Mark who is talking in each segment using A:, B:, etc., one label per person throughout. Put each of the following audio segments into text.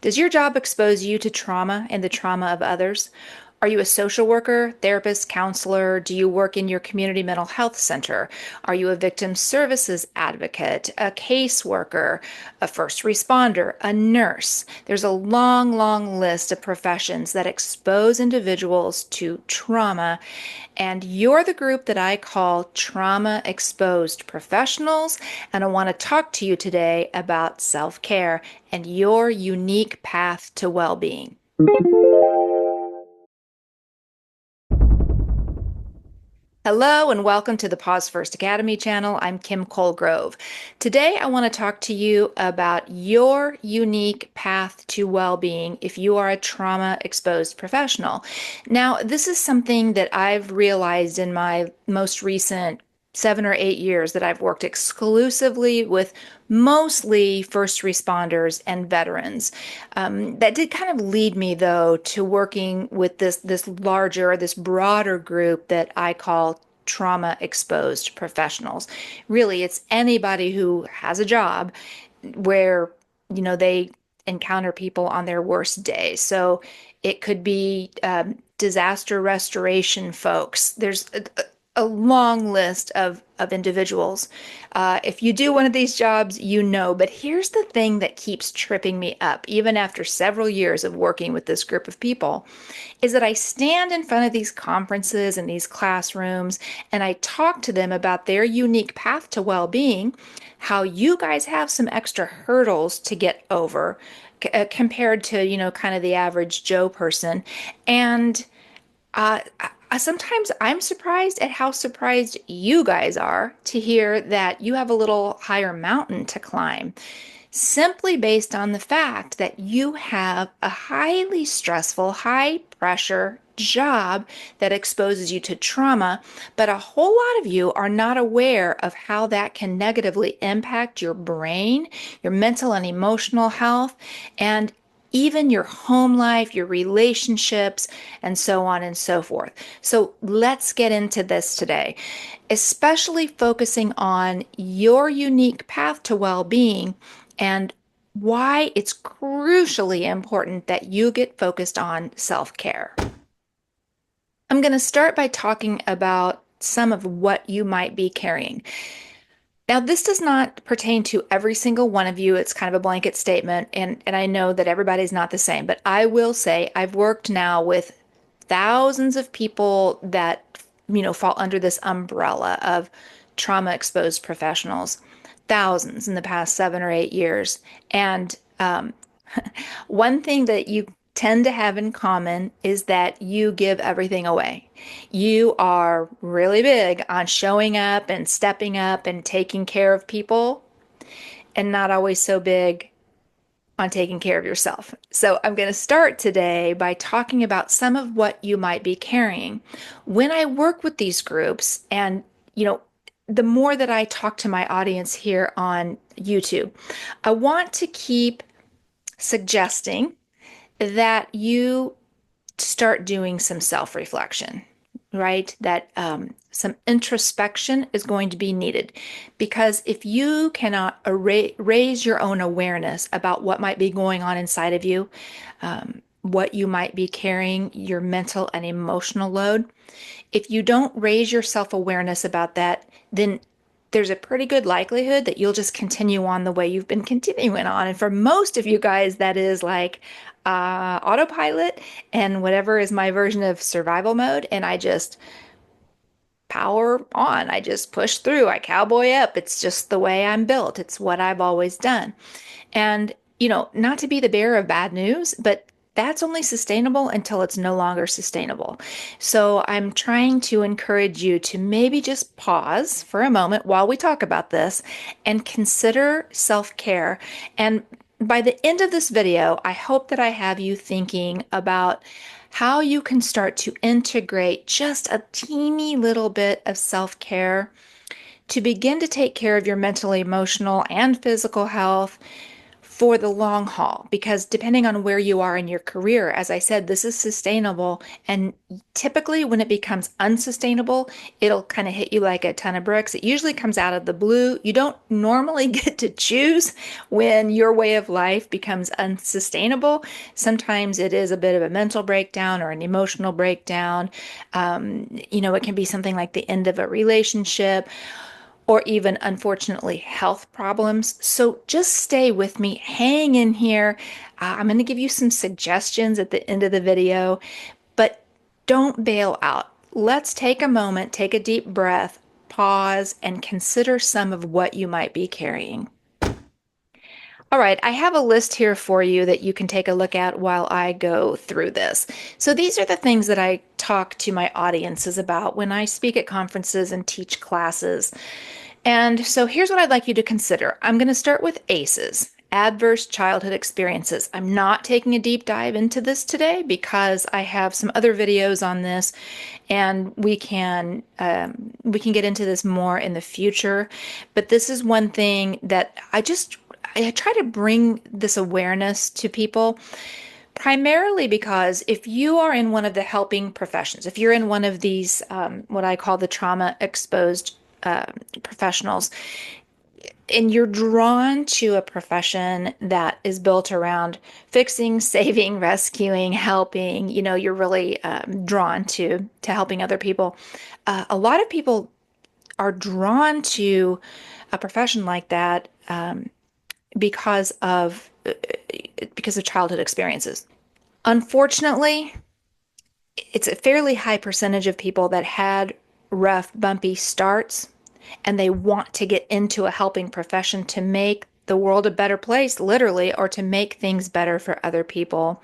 A: Does your job expose you to trauma and the trauma of others? Are you a social worker, therapist, counselor? Do you work in your community mental health center? Are you a victim services advocate, a caseworker, a first responder, a nurse? There's a long, long list of professions that expose individuals to trauma, and you're the group that I call trauma exposed professionals. And I want to talk to you today about self care and your unique path to well being. Hello and welcome to the Pause First Academy channel. I'm Kim Colgrove. Today I want to talk to you about your unique path to well-being if you are a trauma exposed professional. Now, this is something that I've realized in my most recent 7 or 8 years that I've worked exclusively with mostly first responders and veterans. That did kind of lead me, though, to working with this larger, this broader group that I call trauma exposed professionals. Really, it's anybody who has a job where, they encounter people on their worst day. So it could be disaster restoration folks. There's a long list of individuals. If you do one of these jobs, you know. But here's the thing that keeps tripping me up, even after several years of working with this group of people, is that I stand in front of these conferences and these classrooms and I talk to them about their unique path to well-being, how you guys have some extra hurdles to get over compared to, kind of the average Joe person. And sometimes I'm surprised at how surprised you guys are to hear that you have a little higher mountain to climb, simply based on the fact that you have a highly stressful, high pressure job that exposes you to trauma, but a whole lot of you are not aware of how that can negatively impact your brain, your mental and emotional health, and even your home life, your relationships, and so on and so forth. So let's get into this today, especially focusing on your unique path to well being and why it's crucially important that you get focused on self care. I'm going to start by talking about some of what you might be carrying. Now, this does not pertain to every single one of you. It's kind of a blanket statement, and I know that everybody's not the same, but I will say I've worked now with thousands of people that, fall under this umbrella of trauma exposed professionals, thousands in the past 7 or 8 years. And one thing that you tend to have in common is that you give everything away. You are really big on showing up and stepping up and taking care of people, and not always so big on taking care of yourself. So I'm going to start today by talking about some of what you might be carrying. When I work with these groups, and the more that I talk to my audience here on YouTube, I want to keep suggesting that you start doing some self reflection, right? That some introspection is going to be needed. Because if you cannot raise your own awareness about what might be going on inside of you, what you might be carrying, your mental and emotional load, if you don't raise your self awareness about that, then there's a pretty good likelihood that you'll just continue on the way you've been continuing on. And for most of you guys, that is like autopilot and whatever is my version of survival mode. And I just power on. I just push through. I cowboy up. It's just the way I'm built. It's what I've always done. And, not to be the bearer of bad news, but that's only sustainable until it's no longer sustainable. So I'm trying to encourage you to maybe just pause for a moment while we talk about this and consider self-care. And by the end of this video, I hope that I have you thinking about how you can start to integrate just a teeny little bit of self-care to begin to take care of your mental, emotional, and physical health for the long haul, because depending on where you are in your career, as I said, this is sustainable. And typically, when it becomes unsustainable, it'll kind of hit you like a ton of bricks. It usually comes out of the blue. You don't normally get to choose when your way of life becomes unsustainable. Sometimes it is a bit of a mental breakdown or an emotional breakdown. It can be something like the end of a relationship or even unfortunately health problems. So just stay with me, hang in here. I'm going to give you some suggestions at the end of the video, but don't bail out. Let's take a moment, take a deep breath, pause, and consider some of what you might be carrying. All right, I have a list here for you that you can take a look at while I go through this. So these are the things that I talk to my audiences about when I speak at conferences and teach classes. And so here's what I'd like you to consider. I'm going to start with ACEs, adverse childhood experiences. I'm not taking a deep dive into this today because I have some other videos on this, and we can get into this more in the future. But this is one thing that I try to bring this awareness to people, primarily because if you are in one of the helping professions, if you're in one of these, what I call the trauma exposed professionals, and you're drawn to a profession that is built around fixing, saving, rescuing, helping, you're really drawn to helping other people. A lot of people are drawn to a profession like that because of childhood experiences. Unfortunately, it's a fairly high percentage of people that had rough, bumpy starts, and they want to get into a helping profession to make the world a better place, literally, or to make things better for other people.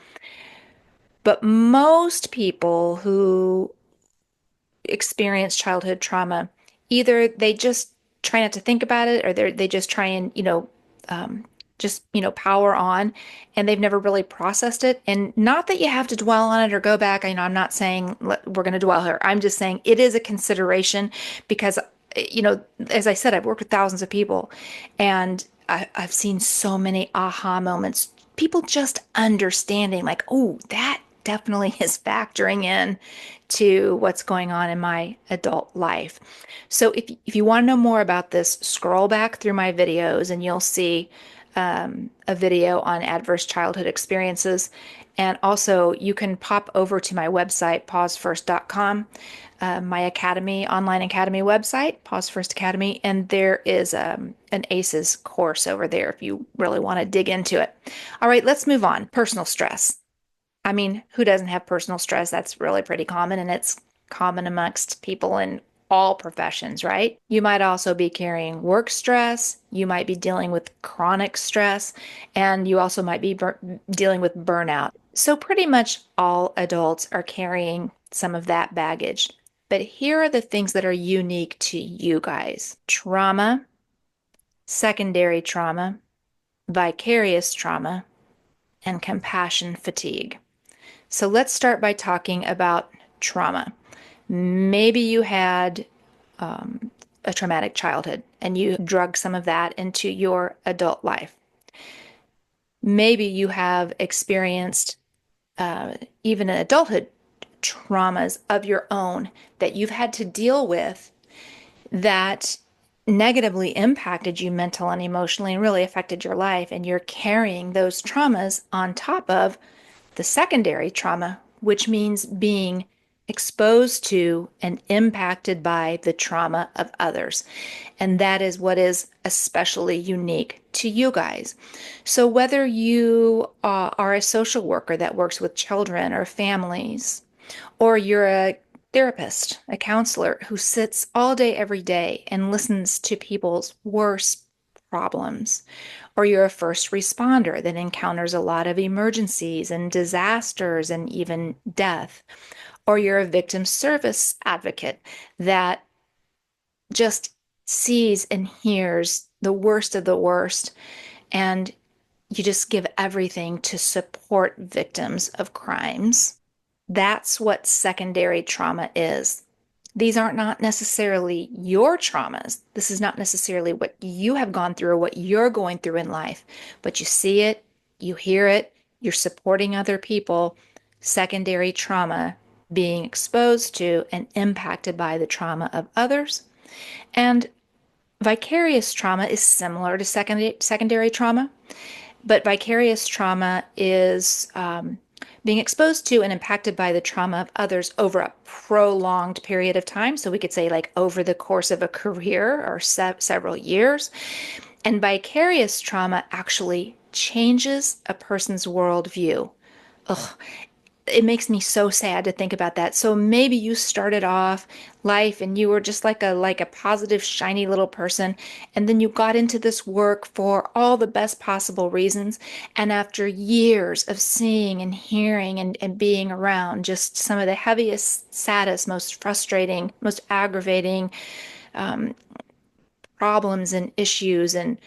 A: But most people who experience childhood trauma, either they just try not to think about it, or they just try and power on, and they've never really processed it. And not that you have to dwell on it or go back. I'm not saying we're going to dwell here. I'm just saying it is a consideration because, as I said, I've worked with thousands of people, and I've seen so many aha moments. People just understanding, like, oh, that definitely is factoring in to what's going on in my adult life. So if you want to know more about this, scroll back through my videos and you'll see a video on adverse childhood experiences. And also, you can pop over to my website, pausefirst.com, my academy, online academy website, Pause First Academy, and there is an ACEs course over there if you really want to dig into it. All right, let's move on. Personal stress. I mean, who doesn't have personal stress? That's really pretty common, and it's common amongst people in all professions, right? You might also be carrying work stress. You might be dealing with chronic stress, and you also might be dealing with burnout. So, pretty much all adults are carrying some of that baggage. But here are the things that are unique to you guys: trauma, secondary trauma, vicarious trauma, and compassion fatigue. So let's start by talking about trauma. Maybe you had a traumatic childhood and you drug some of that into your adult life. Maybe you have experienced even in adulthood traumas of your own that you've had to deal with that negatively impacted you mentally and emotionally and really affected your life. And you're carrying those traumas on top of the secondary trauma, which means being exposed to and impacted by the trauma of others. And that is what is especially unique to you guys. So, whether you are a social worker that works with children or families, or you're a therapist, a counselor who sits all day, every day and listens to people's worst problems, or you're a first responder that encounters a lot of emergencies and disasters and even death, or you're a victim service advocate that just sees and hears the worst of the worst, and you just give everything to support victims of crimes. That's what secondary trauma is. These aren't not necessarily your traumas. This is not necessarily what you have gone through or what you're going through in life, but you see it, you hear it, you're supporting other people, secondary trauma being exposed to and impacted by the trauma of others. And vicarious trauma is similar to secondary trauma, but vicarious trauma is being exposed to and impacted by the trauma of others over a prolonged period of time. So we could say, like, over the course of a career or several years. And vicarious trauma actually changes a person's worldview. Ugh, it makes me so sad to think about that. So maybe you started off life and you were just like a positive, shiny little person, and then you got into this work for all the best possible reasons. And after years of seeing and hearing and being around just some of the heaviest, saddest, most frustrating, most aggravating problems and issues and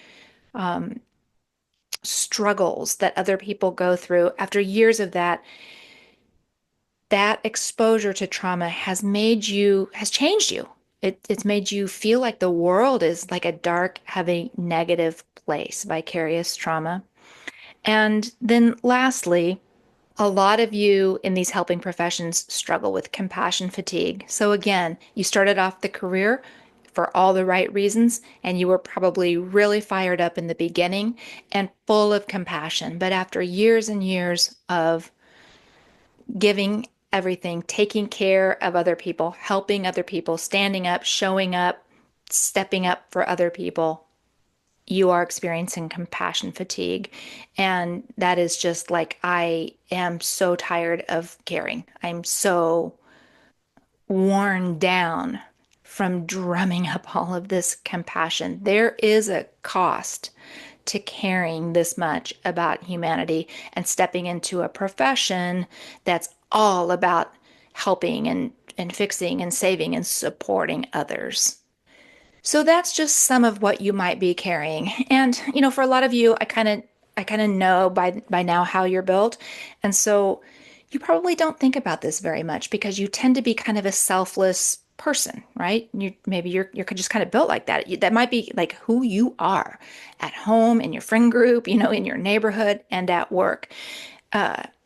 A: struggles that other people go through, after years of that, that exposure to trauma has changed you. It's made you feel like the world is like a dark, heavy, negative place, vicarious trauma. And then lastly, a lot of you in these helping professions struggle with compassion fatigue. So again, you started off the career for all the right reasons, and you were probably really fired up in the beginning and full of compassion. But after years and years of giving everything, taking care of other people, helping other people, standing up, showing up, stepping up for other people, you are experiencing compassion fatigue. And that is just like, I am so tired of caring. I'm so worn down from drumming up all of this compassion. There is a cost to caring this much about humanity and stepping into a profession that's all about helping and fixing and saving and supporting others. So that's just some of what you might be carrying. And for a lot of you, I kind of know by now how you're built. And so you probably don't think about this very much because you tend to be kind of a selfless person, right? You're just kind of built like that. That might be like who you are at home, in your friend group, in your neighborhood and at work.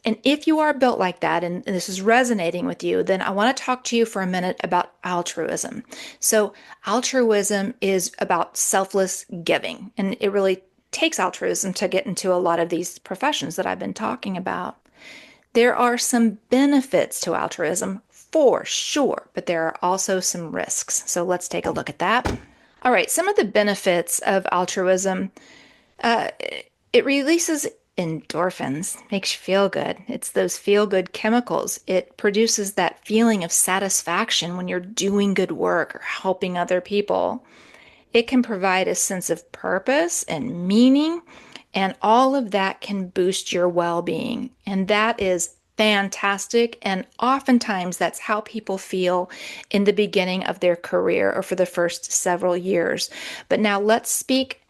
A: And if you are built like that and this is resonating with you, then I want to talk to you for a minute about altruism. So, altruism is about selfless giving, and it really takes altruism to get into a lot of these professions that I've been talking about. There are some benefits to altruism for sure, but there are also some risks. So, let's take a look at that. All right, some of the benefits of altruism. Uh, it releases endorphins, makes you feel good. It's those feel good chemicals. It produces that feeling of satisfaction when you're doing good work or helping other people. It can provide a sense of purpose and meaning, and all of that can boost your well being. And that is fantastic. And oftentimes, that's how people feel in the beginning of their career or for the first several years. But now let's speak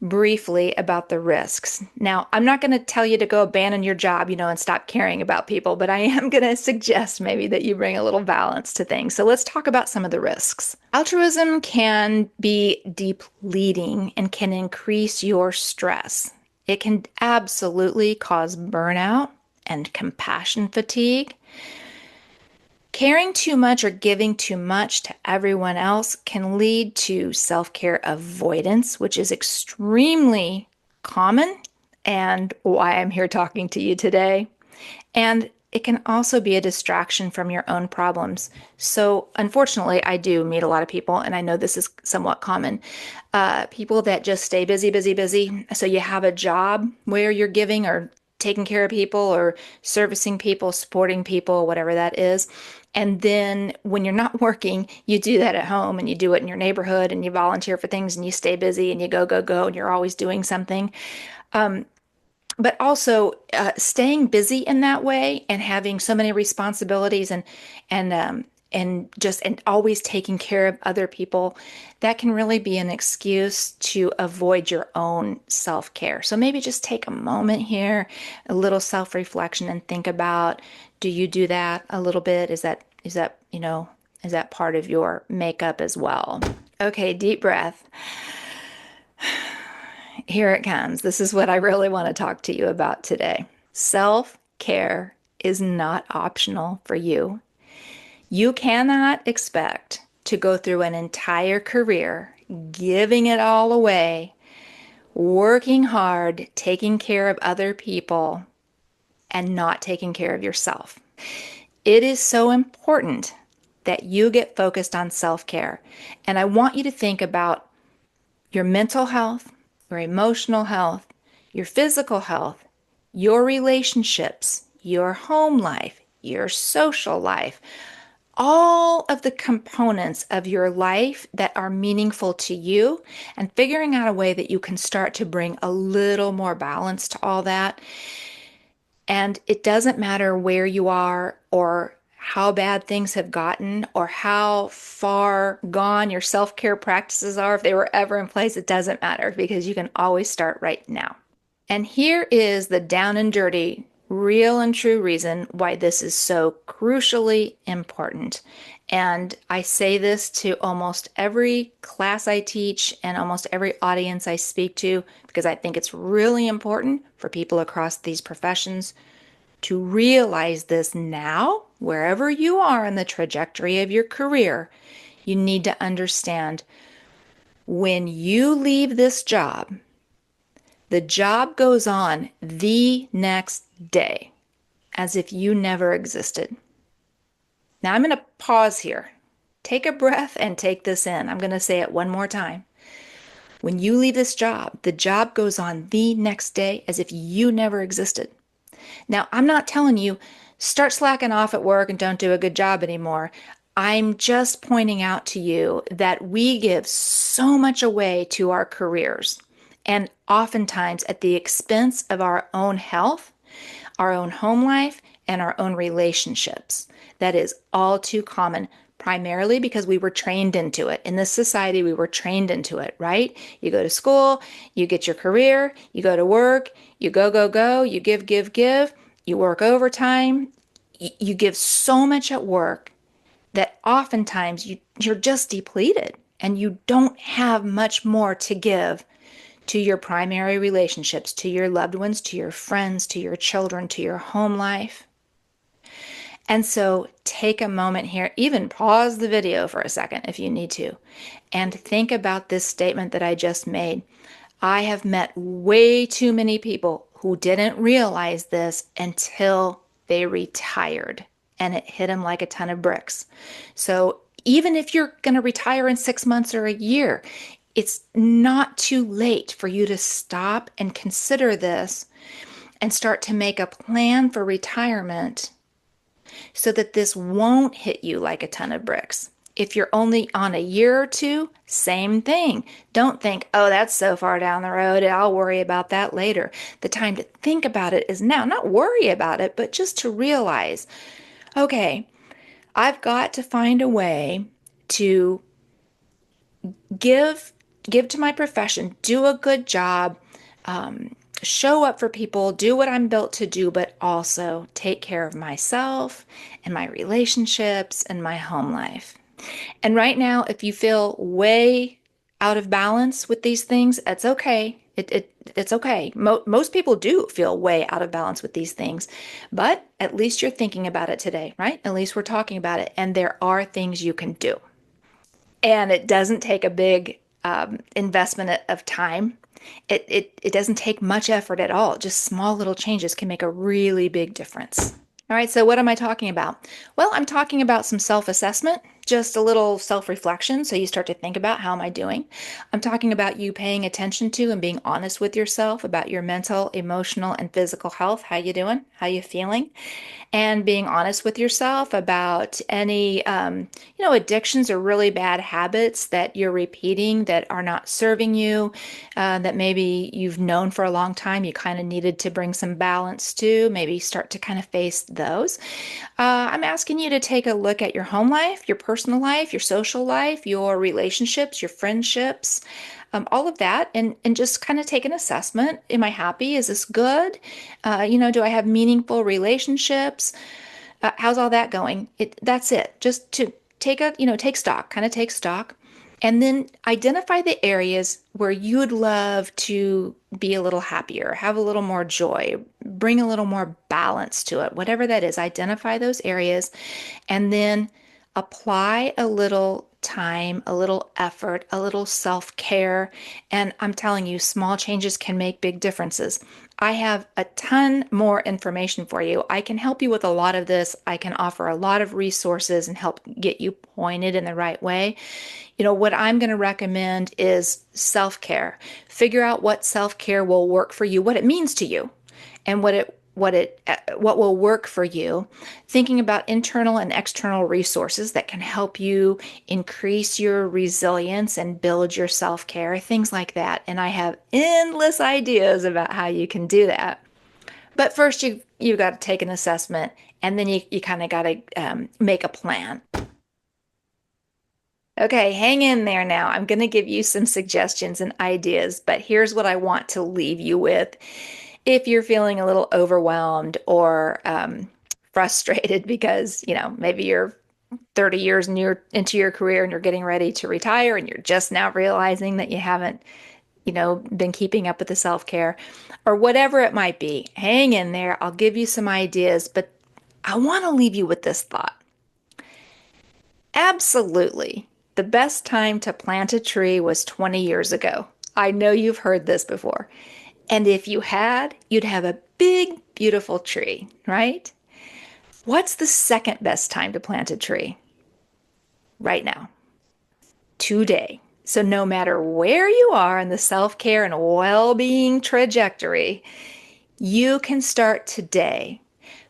A: briefly about the risks. Now, I'm not going to tell you to go abandon your job, and stop caring about people, but I am going to suggest maybe that you bring a little balance to things. So let's talk about some of the risks. Altruism can be depleting and can increase your stress. It can absolutely cause burnout and compassion fatigue. Caring too much or giving too much to everyone else can lead to self-care avoidance, which is extremely common and why I'm here talking to you today. And it can also be a distraction from your own problems. So, unfortunately, I do meet a lot of people, and I know this is somewhat common. People that just stay busy, busy, busy. So, you have a job where you're giving or taking care of people or servicing people, supporting people, whatever that is. And then when you're not working, you do that at home and you do it in your neighborhood and you volunteer for things and you stay busy and you go, go, go, and you're always doing something. But also staying busy in that way and having so many responsibilities and always taking care of other people, that can really be an excuse to avoid your own self-care. So maybe just take a moment here, a little self-reflection, and think about, do you do that a little bit? Is that Is that part of your makeup as well? Okay, deep breath. Here it comes. This is what I really want to talk to you about today. Self-care is not optional for you. You cannot expect to go through an entire career giving it all away, working hard, taking care of other people, and not taking care of yourself. It is so important that you get focused on self-care. And I want you to think about your mental health, your emotional health, your physical health, your relationships, your home life, your social life, all of the components of your life that are meaningful to you, and figuring out a way that you can start to bring a little more balance to all that. And it doesn't matter where you are or how bad things have gotten or how far gone your self-care practices are, if they were ever in place, it doesn't matter because you can always start right now. And here is the down and dirty, real and true reason why this is so crucially important. And I say this to almost every class I teach and almost every audience I speak to because I think it's really important for people across these professions to realize this now, wherever you are in the trajectory of your career. You need to understand when you leave this job, the job goes on the next day as if you never existed. Now I'm going to pause here. Take a breath and take this in. I'm going to say it one more time. When you leave this job, the job goes on the next day as if you never existed. Now, I'm not telling you start slacking off at work and don't do a good job anymore. I'm just pointing out to you that we give so much away to our careers, and oftentimes at the expense of our own health, our own home life, and our own relationships. That is all too common, primarily because we were trained into it. In this society, we were trained into it, right? You go to school, you get your career, you go to work, you go, go, go, you give, give, give, you work overtime, you give so much at work that oftentimes you're just depleted and you don't have much more to give to your primary relationships, to your loved ones, to your friends, to your children, to your home life. And so take a moment here, even pause the video for a second if you need to, and think about this statement that I just made. I have met way too many people who didn't realize this until they retired and it hit them like a ton of bricks. So even if you're going to retire in 6 months or a year, it's not too late for you to stop and consider this and start to make a plan for retirement so that this won't hit you like a ton of bricks. If you're only on a year or two, same thing. Don't think, oh, that's so far down the road, I'll worry about that later. The time to think about it is now. Not worry about it, but just to realize, okay, I've got to find a way to give to my profession, do a good job, show up for people, do what I'm built to do, but also take care of myself and my relationships and my home life. And right now, if you feel way out of balance with these things, it's okay. It's okay. Most people do feel way out of balance with these things, but at least you're thinking about it today, right? At least we're talking about it, and there are things you can do. And it doesn't take a big investment of time. It doesn't take much effort at all. Just small little changes can make a really big difference. All right, so what am I talking about? Well, I'm talking about some self-assessment, just a little self-reflection, so you start to think about how am I doing. I'm talking about you paying attention to and being honest with yourself about your mental, emotional, and physical health. How you doing? How you feeling? And being honest with yourself about any, addictions or really bad habits that you're repeating that are not serving you, that maybe you've known for a long time, you kind of needed to bring some balance to, maybe start to kind of face those. I'm asking you to take a look at your home life, your personal life, your social life, your relationships, your friendships, all of that, and just kind of take an assessment. Am I happy? Is this good? Do I have meaningful relationships? How's all that going? That's it. Just to take stock, kind of take stock, and then identify the areas where you'd love to be a little happier, have a little more joy, bring a little more balance to it, whatever that is. Identify those areas and then apply a little time, a little effort, a little self-care. And I'm telling you, small changes can make big differences. I have a ton more information for you. I can help you with a lot of this. I can offer a lot of resources and help get you pointed in the right way. What I'm going to recommend is self-care. Figure out what self-care will work for you, what it means to you, and what will work for you. Thinking about internal and external resources that can help you increase your resilience and build your self-care, things like that. And I have endless ideas about how you can do that. But first, you got to take an assessment, and then you kind of got to make a plan. Okay, hang in there now. I'm going to give you some suggestions and ideas, but here's what I want to leave you with. If you're feeling a little overwhelmed or frustrated because, maybe you're 30 years into your career and you're getting ready to retire and you're just now realizing that you haven't, been keeping up with the self-care or whatever it might be, hang in there. I'll give you some ideas, but I want to leave you with this thought. Absolutely. The best time to plant a tree was 20 years ago. I know you've heard this before. And if you had, you'd have a big, beautiful tree, right? What's the second best time to plant a tree? Right now, today. So no matter where you are in the self-care and well-being trajectory, you can start today,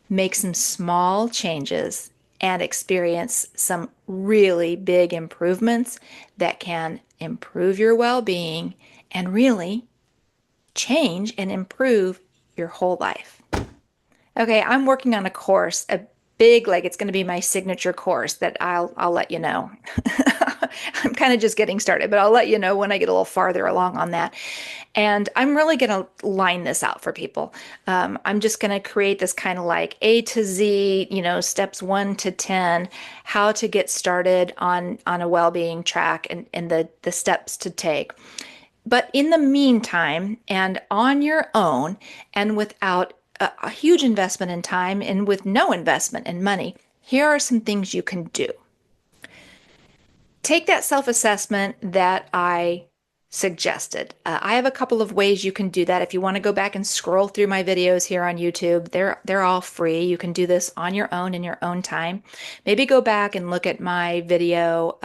A: make some small changes, and experience some really big improvements that can improve your well-being and really change and improve your whole life. Okay, I'm working on a course, a big, like it's going to be my signature course that I'll let you know. I'm kind of just getting started, but I'll let you know when I get a little farther along on that. And I'm really going to line this out for people. I'm just going to create this kind of like A to Z, steps 1 to 10, how to get started on a well-being track and the steps to take. But in the meantime, and on your own, and without a huge investment in time and with no investment in money, here are some things you can do. Take that self-assessment that I suggested. I have a couple of ways you can do that. If you want to go back and scroll through my videos here on YouTube, they're all free. You can do this on your own in your own time. Maybe go back and look at my video.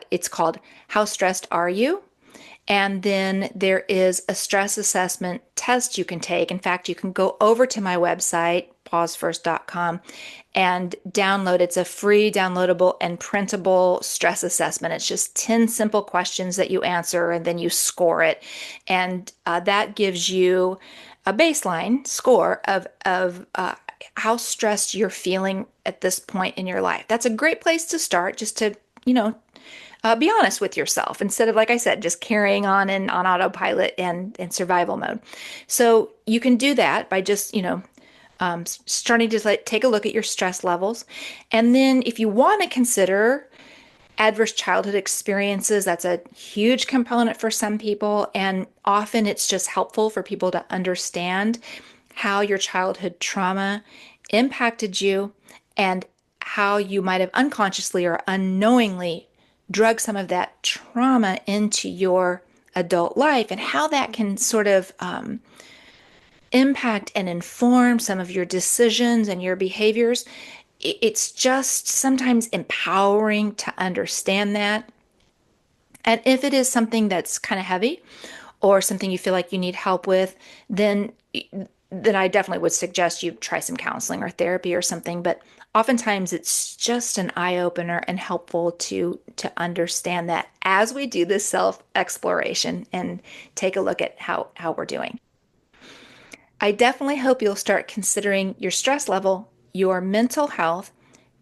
A: It's called How Stressed Are You? And then there is a stress assessment test you can take. In fact, you can go over to my website, pausefirst.com, and download. It's a free downloadable and printable stress assessment. It's just 10 simple questions that you answer and then you score it. And that gives you a baseline score of how stressed you're feeling at this point in your life. That's a great place to start, just to, be honest with yourself instead of, like I said, just carrying on on autopilot and in survival mode. So you can do that by just, starting to take a look at your stress levels. And then if you want to consider adverse childhood experiences, that's a huge component for some people. And often it's just helpful for people to understand how your childhood trauma impacted you and how you might have unconsciously or unknowingly drug some of that trauma into your adult life and how that can sort of impact and inform some of your decisions and your behaviors. It's just sometimes empowering to understand that. And if it is something that's kind of heavy or something you feel like you need help with, then I definitely would suggest you try some counseling or therapy or something. But oftentimes it's just an eye-opener and helpful to understand that as we do this self-exploration and take a look at how we're doing. I definitely hope you'll start considering your stress level, your mental health,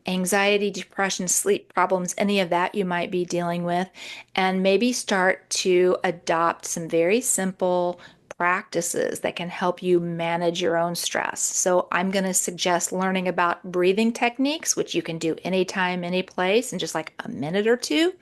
A: anxiety, depression, sleep problems, any of that you might be dealing with, and maybe start to adopt some very simple practices that can help you manage your own stress. So I'm going to suggest learning about breathing techniques, which you can do anytime, any place in just like a minute or two,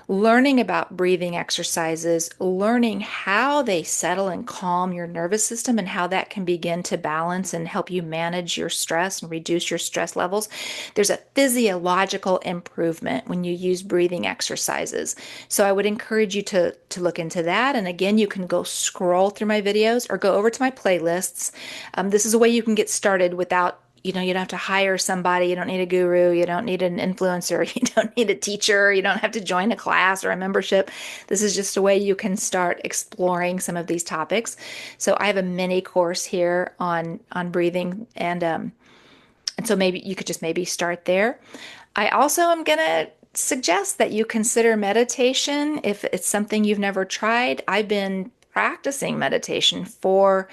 A: learning about breathing exercises, learning how they settle and calm your nervous system and how that can begin to balance and help you manage your stress and reduce your stress levels. There's a physiological improvement when you use breathing exercises. So I would encourage you to look into that. And again, you can go scroll through my videos or go over to my playlists. This is a way you can get started without you don't have to hire somebody. You don't need a guru. You don't need an influencer. You don't need a teacher. You don't have to join a class or a membership. This is just a way you can start exploring some of these topics. So I have a mini course here on breathing, and so maybe you could just maybe start there. I also am gonna suggest that you consider meditation if it's something you've never tried. I've been practicing meditation for,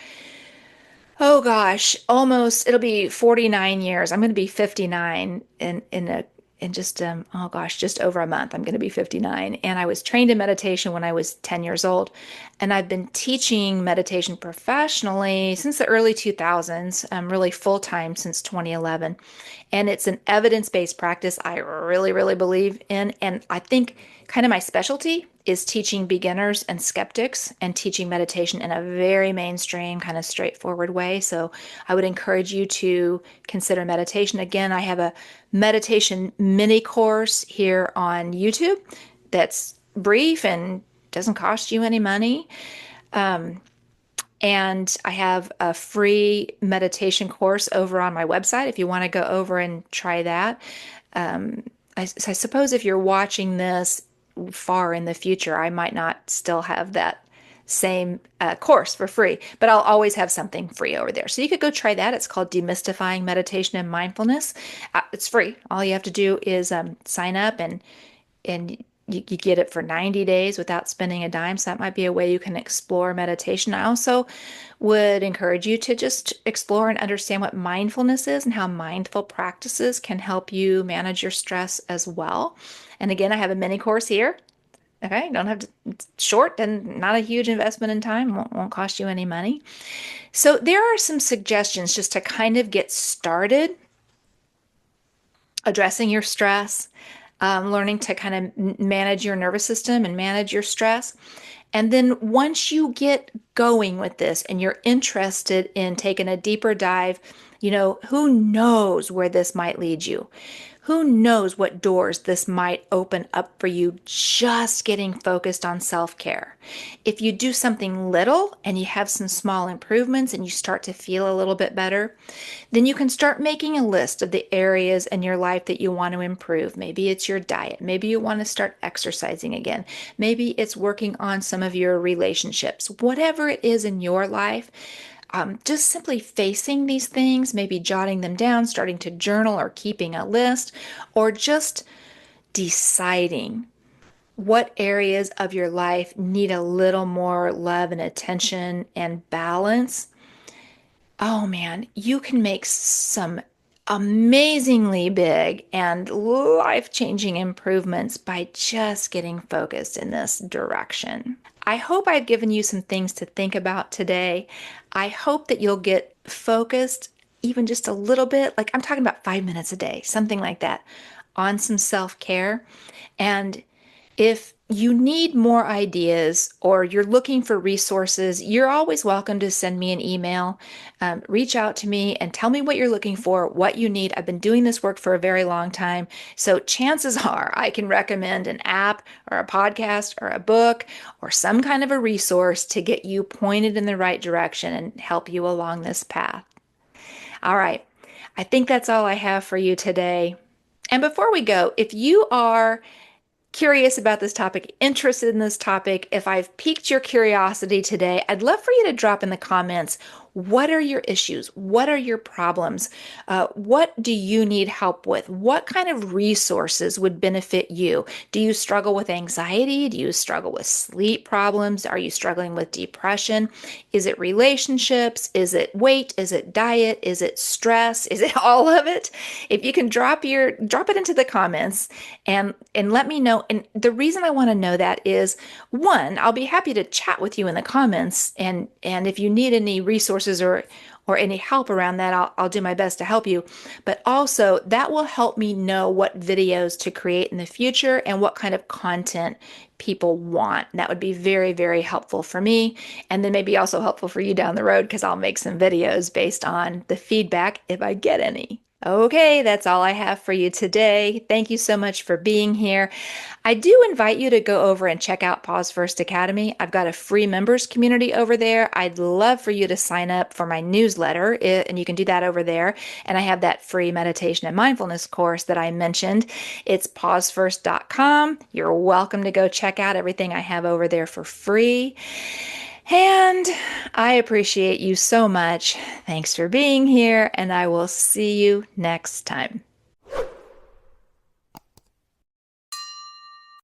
A: oh gosh, almost it'll be 49 years. I'm going to be 59 in just oh gosh, just over a month. I'm going to be 59. And I was trained in meditation when I was 10 years old. And I've been teaching meditation professionally since the early 2000s, really full time since 2011. And it's an evidence-based practice I really, really believe in. And I think kind of my specialty is teaching beginners and skeptics and teaching meditation in a very mainstream, kind of straightforward way. So I would encourage you to consider meditation. Again, I have a meditation mini course here on YouTube that's brief and doesn't cost you any money. And I have a free meditation course over on my website if you want to go over and try that. I suppose if you're watching this far in the future, I might not still have that same course for free, but I'll always have something free over there. So you could go try that. It's called Demystifying Meditation and Mindfulness. It's free. All you have to do is sign up and you get it for 90 days without spending a dime. So that might be a way you can explore meditation. I also would encourage you to just explore and understand what mindfulness is and how mindful practices can help you manage your stress as well. And again, I have a mini course here. Okay, don't have to, it's short and not a huge investment in time, won't cost you any money. So there are some suggestions just to kind of get started addressing your stress, learning to kind of manage your nervous system and manage your stress. And then once you get going with this and you're interested in taking a deeper dive, who knows where this might lead you? Who knows what doors this might open up for you just getting focused on self-care. If you do something little and you have some small improvements and you start to feel a little bit better, then you can start making a list of the areas in your life that you want to improve. Maybe it's your diet. Maybe you want to start exercising again. Maybe it's working on some of your relationships. Whatever it is in your life, just simply facing these things, maybe jotting them down, starting to journal or keeping a list, or just deciding what areas of your life need a little more love and attention and balance. Oh man, you can make some amazingly big and life-changing improvements by just getting focused in this direction. I hope I've given you some things to think about today. I hope that you'll get focused even just a little bit, like I'm talking about 5 minutes a day, something like that, on some self-care. And if you need more ideas or you're looking for resources, you're always welcome to send me an email. Reach out to me and tell me what you're looking for, what you need. I've been doing this work for a very long time. So chances are I can recommend an app or a podcast or a book or some kind of a resource to get you pointed in the right direction and help you along this path. All right. I think that's all I have for you today. And before we go, if you are curious about this topic, interested in this topic, if I've piqued your curiosity today, I'd love for you to drop in the comments What are your issues? What are your problems? What do you need help with? What kind of resources would benefit you? Do you struggle with anxiety? Do you struggle with sleep problems? Are you struggling with depression? Is it relationships? Is it weight? Is it diet? Is it stress? Is it all of it? If you can drop it into the comments and let me know. And the reason I want to know that is, one, I'll be happy to chat with you in the comments, and if you need any resources or any help around that, I'll do my best to help you. But also, that will help me know what videos to create in the future and what kind of content people want. That would be very, very helpful for me. And then maybe also helpful for you down the road because I'll make some videos based on the feedback if I get any. Okay, that's all I have for you today. Thank you so much for being here. I do invite you to go over and check out Pause First Academy. I've got a free members community over there. I'd love for you to sign up for my newsletter, and you can do that over there. And I have that free meditation and mindfulness course that I mentioned. It's pausefirst.com. You're welcome to go check out everything I have over there for free. And I appreciate you so much. Thanks for being here, and I will see you next time.